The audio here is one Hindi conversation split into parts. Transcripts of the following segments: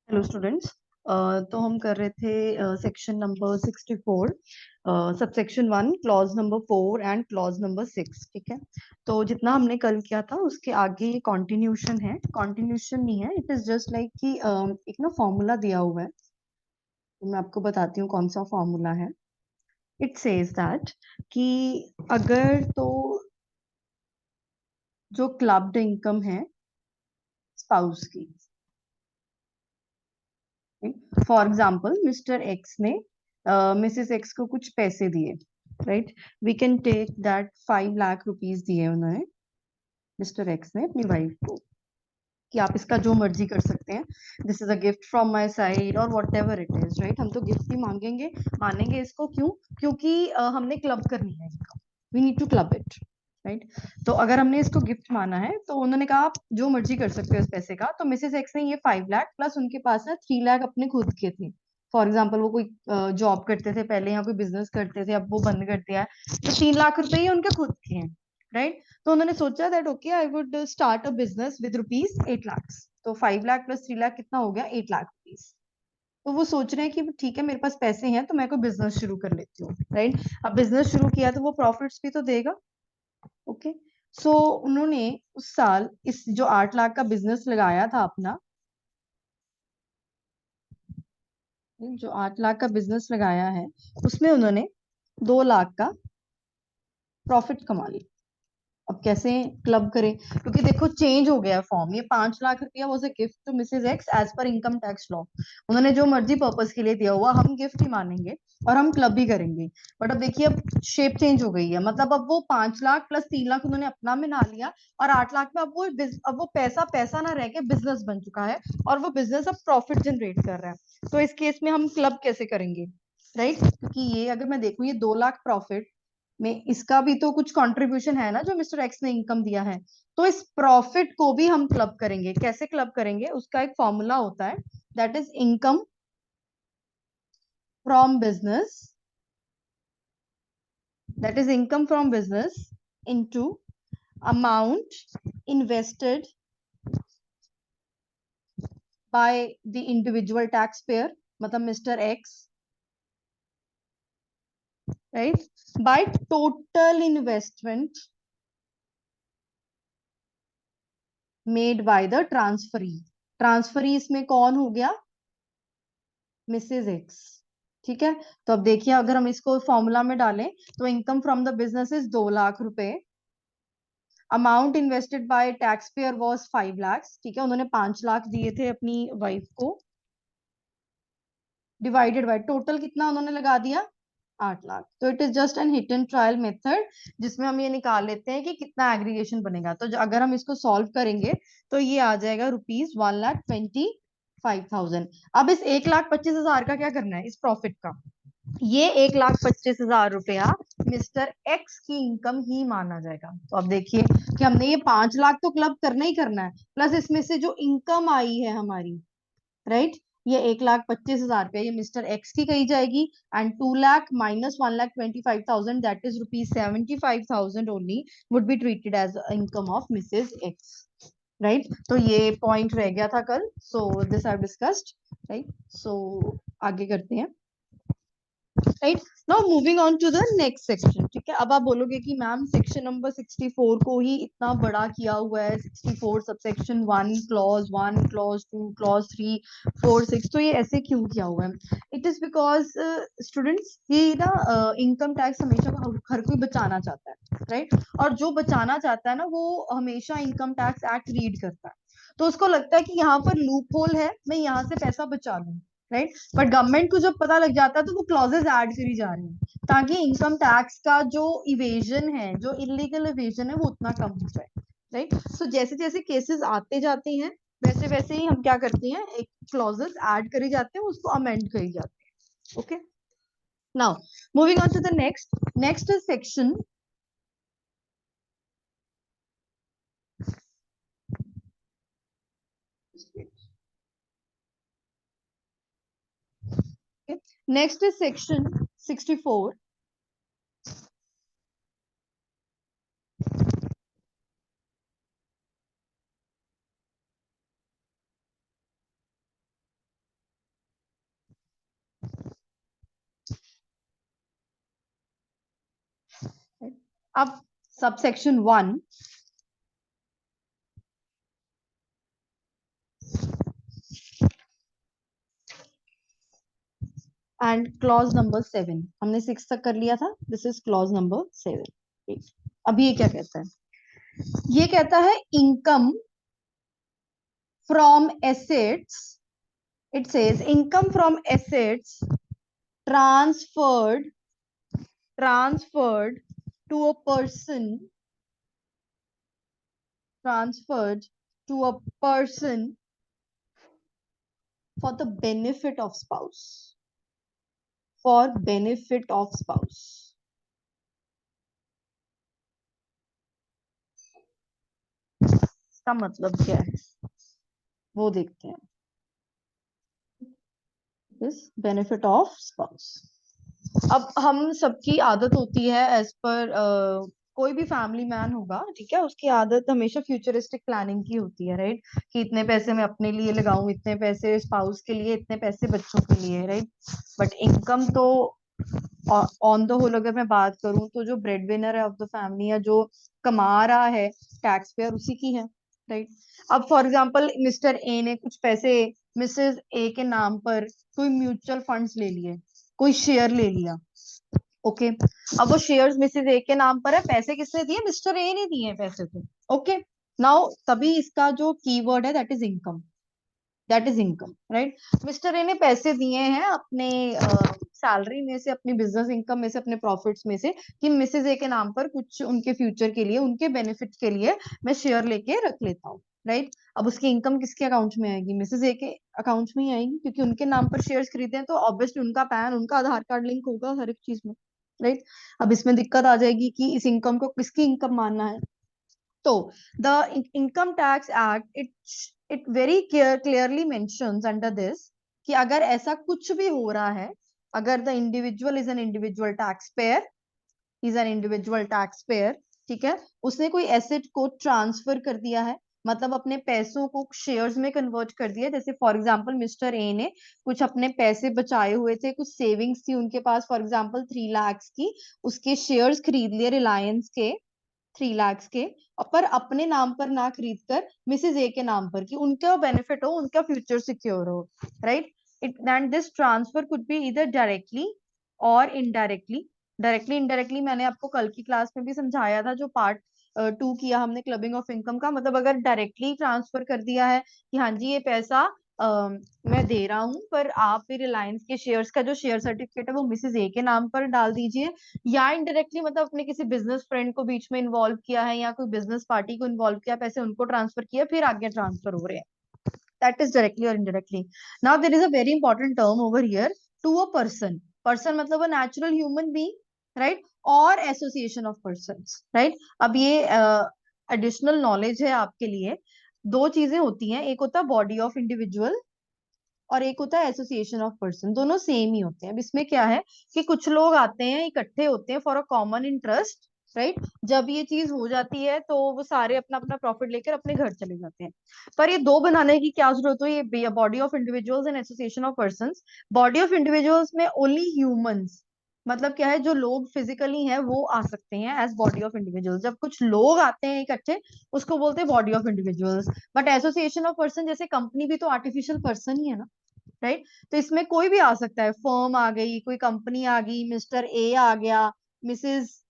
Hello students. तो हम कर रहे थे section number 64, subsection 1, clause number 4 and clause number 6। ठीक है, तो जितना हमने कल किया था उसके आगे ये कॉन्टिन्यूशन है। कॉन्टिन्यूशन नहीं है, इट इज जस्ट लाइक कि एक ना फॉर्मूला दिया हुआ है, तो मैं आपको बताती हूँ कौन सा फॉर्मूला है। इट सेज दैट कि अगर तो जो क्लब्ड इनकम है स्पाउस की, फॉर एग्जाम्पल मिस्टर एक्स ने मिसेस एक्स को कुछ पैसे दिए, right. We can take that 5 lakh rupees दिए उन्होंने, मिस्टर एक्स ने अपनी वाइफ को, कि आप इसका जो मर्जी कर सकते हैं, this is a gift from my side और whatever it is, right. हम तो गिफ्ट ही मांगेंगे, मानेंगे इसको। क्यों? क्योंकि हमने क्लब करनी है income, we need to club it, right. तो अगर हमने इसको गिफ्ट माना है तो उन्होंने कहा आप जो मर्जी कर सकते हो इस पैसे का। तो मिसेस एक्स ने ये 5 लाख प्लस उनके पास ना 3 लाख अपने खुद के थे। फॉर एग्जाम्पल वो कोई जॉब करते थे पहले या कोई बिजनेस करते थे, अब वो बंद कर दिया है, तो 3 लाख रुपए ही उनके खुद के हैं, राइट। तो उन्होंने सोचा that okay I would start a business with rupees 8 lakh. तो 5 लाख प्लस 3 लाख कितना हो गया? 8 लाख रुपीज। तो वो सोच रहे हैं कि ठीक है मेरे पास पैसे हैं तो मैं कोई बिजनेस शुरू कर लेती हूँ, राइट। अब बिजनेस शुरू किया तो वो प्रॉफिट्स भी तो देगा। ओके, सो उन्होंने उस साल इस जो 8 लाख का बिजनेस लगाया था अपना, जो 8 लाख का बिजनेस लगाया है, उसमें उन्होंने 2 लाख का प्रॉफिट कमा लिया। अब कैसे क्लब करें? क्योंकि देखो चेंज हो गया फॉर्म, ये 5 लाख रुपया was a gift to Mrs X as per income tax law. उन्होंने जो मर्जी पर्पस के लिए दिया हुआ हम गिफ्ट ही मानेंगे और हम क्लब भी करेंगे। बट अब देखिए अब शेप चेंज हो गई है, मतलब अब वो 5 लाख प्लस 3 लाख उन्होंने अपना में ना लिया, और 8 लाख में अब वो पैसा पैसा ना रह के बिजनेस बन चुका है, और वो बिजनेस अब प्रॉफिट जनरेट कर रहा है। तो इस केस में हम क्लब कैसे करेंगे, राइट। क्योंकि ये अगर मैं देखूं ये 2 लाख प्रॉफिट में इसका भी तो कुछ कंट्रीब्यूशन है ना, जो मिस्टर एक्स ने इनकम दिया है। तो इस प्रॉफिट को भी हम क्लब करेंगे। कैसे क्लब करेंगे? उसका एक फॉर्मूला होता है, that is income from business, that is income from business into amount invested by the individual tax payer, मतलब mister X, right, by total investment made by the transferee. Transferee इसमें कौन हो गया? Mrs X. ठीक है, तो अब देखिए अगर हम इसको फॉर्मूला में डालें तो income from the business is 2 lakh रुपए, amount invested by tax payer was 5 lakh. ठीक है, उन्होंने 5 लाख दिए थे अपनी वाइफ को, डिवाइडेड बाय टोटल कितना उन्होंने लगा दिया? 8 लाख। तो it is just an hit and trial method, जिसमें हम ये निकाल लेते हैं कि कितना एग्रीगेशन बनेगा। तो अगर हम इसको सॉल्व करेंगे तो ये आ जाएगा रुपीज 1,25,000। अब इस 1,25,000 का क्या करना है, इस प्रॉफिट का? ये 1,25,000 रुपया मिस्टर एक्स की इनकम ही माना जाएगा। तो अब देखिए कि हमने ये 5 लाख तो क्लब करना ही करना है, प्लस इसमें से जो इनकम आई है हमारी, राइट, ये 1,25,000 रुपया ये मिस्टर एक्स की कही जाएगी, and 2 lakh minus 1,25,000 that is rupees 75,000 only would be treated as income of Mrs X, right. तो ये पॉइंट रह गया था कल, so this I discussed, right. So आगे करते हैं, right. Now moving on to the next section. ठीक है, अब आप बोलोगे कि मैम सेक्शन नंबर 64 को ही इतना बड़ा किया हुआ है, 64 सबसेक्शन 1 क्लॉज 1 क्लॉज 2 क्लॉज 3 4 6, तो ये ऐसे क्यों किया हुआ है? इट इज बिकॉज स्टूडेंट्स ये ना इनकम टैक्स हमेशा हर कोई बचाना चाहता है, राइट। और जो बचाना चाहता है ना वो हमेशा इनकम टैक्स एक्ट रीड करता है, तो उसको लगता है कि यहाँ पर लूप होल है, मैं यहाँ से पैसा बचा लूं, राइट। बट गवर्नमेंट को जब पता लग जाता है तो वो क्लॉजेस ऐड करी जा रही हैं ताकि इनकम टैक्स का जो इवेजन है, जो इलीगल इवेजन है, वो उतना कम हो जाए, राइट। सो जैसे जैसे केसेस आते जाते हैं वैसे वैसे ही हम क्या करते हैं, एक क्लॉजेस ऐड करी जाते हैं, उसको अमेंड करी जाते हैं। Okay, now moving on to the next section. Next is section 64। अब सबसेक्शन 1 एंड क्लॉज नंबर 7, हमने 6 तक कर लिया था, दिस इज क्लॉज नंबर 7। अब ये क्या कहता है, ये कहता है income from assets, it says income from assets transferred transferred to a person transferred to a person for the benefit of spouse, for benefit of spouse। इसका मतलब क्या है वो देखते हैं, दिस बेनिफिट ऑफ स्पाउस। अब हम सबकी आदत होती है एज पर कोई भी फैमिली मैन होगा, ठीक है, उसकी आदत हमेशा फ्यूचरिस्टिक प्लानिंग की होती है, राइट, कि इतने पैसे मैं अपने लिए लगाऊं, इतने पैसे स्पाउस के लिए, इतने पैसे बच्चों के लिए, राइट। बट इनकम तो ऑन द होल अगर मैं बात करूं तो जो ब्रेड विनर है ऑफ द फैमिली या जो कमा रहा है टैक्स पेयर उसी की है, राइट। अब फॉर एग्जांपल मिस्टर ए ने कुछ पैसे मिसेस ए के नाम पर कोई म्यूचुअल फंड्स ले लिए, कोई शेयर ले लिया, ओके। अब वो शेयर्स मिसेस ए के नाम पर है, पैसे किसने दिए, मिस्टर ए ने दिए हैं पैसे तो, ओके। नाउ तभी इसका जो कीवर्ड है that is income, that is income, right. Mister A ने पैसे दिए हैं अपने सैलरी में से, अपनी बिजनेस इनकम में से, अपने प्रॉफिट्स में से, कि मिसेज ए के नाम पर कुछ उनके फ्यूचर के लिए, उनके बेनिफिट के लिए मैं शेयर लेके रख लेता हूँ, राइट। अब उसकी इनकम किसके अकाउंट में आएगी, मिसेज ए के अकाउंट में ही आएगी, क्योंकि उनके नाम पर शेयर्स खरीदे हैं तो ऑब्वियसली उनका पैन, उनका आधार कार्ड लिंक होगा हर एक चीज में, राइट। अब इसमें दिक्कत आ जाएगी कि इस इनकम को किसकी इनकम मानना है। तो the income tax act it very clearly mentions under this कि अगर ऐसा कुछ भी हो रहा है, अगर the individual is an individual tax pair, is an individual tax pair, ठीक है, उसने कोई एसेट को ट्रांसफर कर दिया है, मतलब अपने पैसों को शेयर्स में कन्वर्ट कर दिया, जैसे फॉर एग्जांपल मिस्टर ए ने कुछ अपने पैसे बचाए हुए थे, कुछ सेविंग्स थी उनके पास, फॉर एग्जांपल 3 लाख की, उसके शेयर्स खरीद लिए रिलायंस के 3 लाख के, पर अपने नाम पर ना खरीद कर मिसेज ए के नाम पर, कि उनका बेनिफिट हो, उनका फ्यूचर सिक्योर हो, right. It and this transfer could be इधर डायरेक्टली और इनडायरेक्टली। डायरेक्टली इनडायरेक्टली मैंने आपको कल की क्लास में भी समझाया था, जो पार्ट 2 किया हमने क्लबिंग ऑफ इनकम का, मतलब अगर डायरेक्टली ट्रांसफर कर दिया है कि हाँ जी ये पैसा मैं दे रहा हूँ, पर आप भी रिलायंस के शेयर्स का जो शेयर सर्टिफिकेट है वो मिसेज ए के नाम पर डाल दीजिए, या इनडायरेक्टली मतलब अपने किसी बिजनेस फ्रेंड को बीच में इन्वॉल्व किया है, या कोई बिजनेस पार्टी को इन्वॉल्व किया, पैसे उनको ट्रांसफर किया, फिर आगे ट्रांसफर हो रहे हैं, दैट इज डायरेक्टली और indirectly. Now there is a very important term over here, to a person, person मतलब a natural human being, right, और एसोसिएशन ऑफ पर्संस, राइट। अब ये एडिशनल नॉलेज है आपके लिए, दो चीजें होती हैं, एक होता है बॉडी ऑफ इंडिविजुअल और एक होता है एसोसिएशन ऑफ पर्सन, दोनों सेम ही होते हैं। अब इसमें क्या है कि कुछ लोग आते हैं, इकट्ठे होते हैं for a common interest, right. जब ये चीज हो जाती है तो वो सारे अपना अपना प्रॉफिट लेकर अपने घर चले जाते हैं, पर ये दो बनाने की क्या जरूरत है, ये body of individuals and association of persons. Body of individuals में ओनली ह्यूमंस, मतलब क्या है, जो लोग फिजिकली हैं वो आ सकते हैं एज बॉडी ऑफ इंडिविजुअल्स, जब कुछ लोग आते हैं इकट्ठे उसको बोलते हैं body of individuals. But association of person, जैसे कंपनी भी तो आर्टिफिशियल पर्सन ही है ना, राइट। तो इसमें कोई भी आ सकता है, फर्म आ गई, कोई कंपनी आ गई, मिस्टर ए आ गया, मिसेस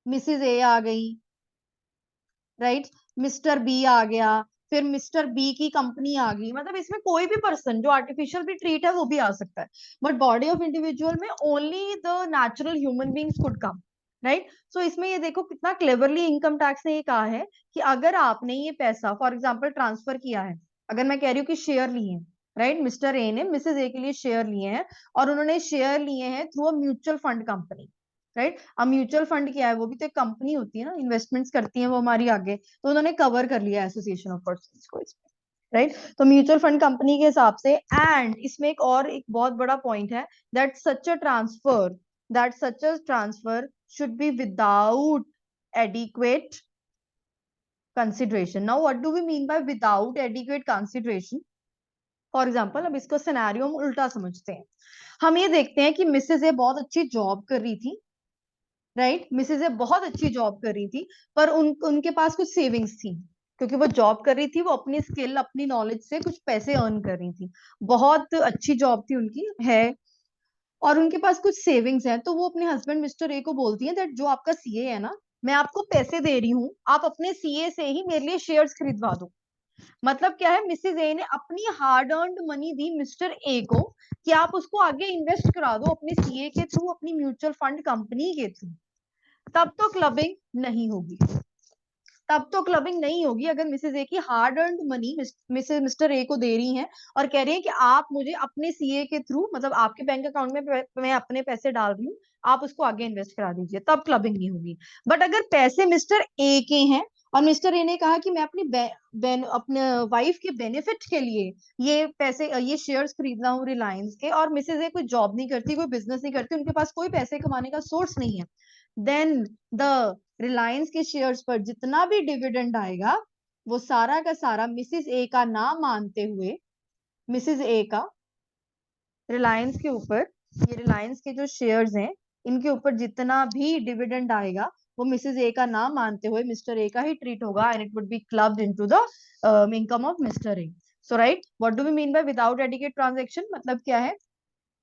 मिसेस ए आ गई, राइट, मिस्टर बी आ गया, फिर मिस्टर बी की कंपनी आ गई, मतलब इसमें कोई भी पर्सन जो आर्टिफिशियल भी ट्रीट है वो भी आ सकता है। बट बॉडी ऑफ इंडिविजुअल में only the natural human beings could come, right. So इसमें ये देखो कितना क्लेवरली इनकम टैक्स ने ये कहा है कि अगर आपने ये पैसा फॉर एग्जाम्पल ट्रांसफर किया है, अगर मैं कह रही हूँ कि शेयर लिए हैं, राइट, मिस्टर ए ने मिसेज ए के लिए शेयर लिए हैं, और उन्होंने शेयर लिए हैं through a mutual fund company, right. अब म्यूचुअल फंड क्या है, वो भी तो एक कंपनी होती है ना, इन्वेस्टमेंट्स करती है वो हमारी आगे, तो उन्होंने कवर कर लिया एसोसिएशन ऑफ पर्संस को इसमें, राइट। तो म्यूचुअल फंड कंपनी के हिसाब से, एंड इसमें एक और एक बहुत बड़ा पॉइंट है, that such a transfer that such a transfer should be without adequate consideration. Now what do we mean by without adequate consideration? For example अब इसको सिनेरियो हम उल्टा समझते हैं, हम ये देखते हैं कि मिसेज ए बहुत अच्छी जॉब कर रही थी, राइट। मिसेज ए बहुत अच्छी जॉब कर रही थी, पर उनके पास कुछ सेविंग्स थी, क्योंकि वो जॉब कर रही थी, वो अपनी स्किल अपनी नॉलेज से कुछ पैसे अर्न कर रही थी, बहुत अच्छी जॉब थी उनकी है, और उनके पास कुछ सेविंग्स हैं। तो वो अपने हस्बैंड मिस्टर ए को बोलती है दैट जो आपका सीए है ना, मैं आपको पैसे दे रही हूँ, आप अपने सीए से ही मेरे लिए शेयर्स खरीदवा दो। मतलब क्या है, मिसेज ए ने अपनी hard earned money the mister A को कि आप उसको आगे इन्वेस्ट करा दो अपने सीए के थ्रू, अपनी म्यूचुअल फंड कंपनी के थ्रू। तब तो क्लबिंग नहीं होगी, तब तो क्लबिंग नहीं होगी अगर मिसेज ए की hard earned money Mrs mister A को दे रही हैं और कह रही हैं कि आप मुझे अपने सीए के थ्रू, मतलब आपके बैंक अकाउंट में मैं अपने पैसे डाल रही हूँ, आप उसको आगे इन्वेस्ट करा दीजिए, तब क्लबिंग नहीं होगी। बट अगर पैसे मिस्टर ए के हैं और मिस्टर ए ने कहा कि मैं अपनी अपने वाइफ के बेनिफिट के लिए ये पैसे ये शेयर्स खरीद रहा हूँ रिलायंस के, और मिसेज ए कोई जॉब नहीं करती, कोई बिजनेस नहीं करती, उनके पास कोई पैसे कमाने का सोर्स नहीं है, देन द रिलायंस के शेयर्स पर जितना भी डिविडेंड आएगा वो सारा का सारा मिसिस ए का नाम मानते हुए, मिसिस ए का रिलायंस के ऊपर, ये रिलायंस के जो शेयर्स हैं इनके ऊपर जितना भी डिविडेंड आएगा वो मिसिस ए का नाम मानते हुए मिस्टर ए का ही ट्रीट होगा, and it would be clubbed into the income of mister A. So right, what do we mean by without adequate transaction, मतलब क्या है,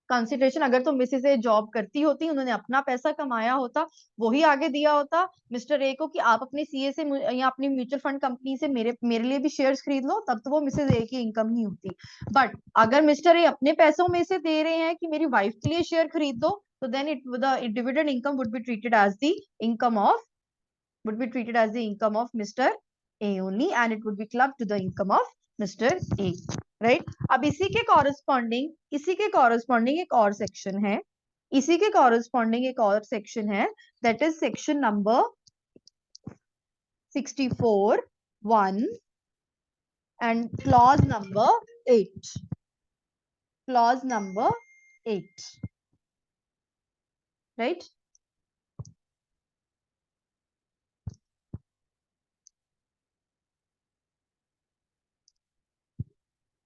कंसिडरेशन, अगर तो मिसेस ए जॉब करती होती, उन्होंने अपना पैसा कमाया होता, वही आगे दिया होता मिस्टर ए को कि आप अपने सीए से या अपनी म्यूचुअल फंड कंपनी से मेरे मेरे लिए भी शेयर्स खरीद लो, तब तो वो मिसेस ए की इनकम ही होती। बट अगर मिस्टर ए अपने पैसों में से दे रहे हैं कि मेरी वाइफ के लिए शेयर खरीद दो, तो then it the dividend income would be treated as the income of, would be treated as the income of Mr. A only, and it would be clubbed to the income of Mr. A, right? अब इसी के कॉरेस्पॉन्डिंग एक और सेक्शन है, इसी के कॉरेस्पॉन्डिंग एक और सेक्शन है, that is section number 64(1) and clause number 8, clause number 8, right?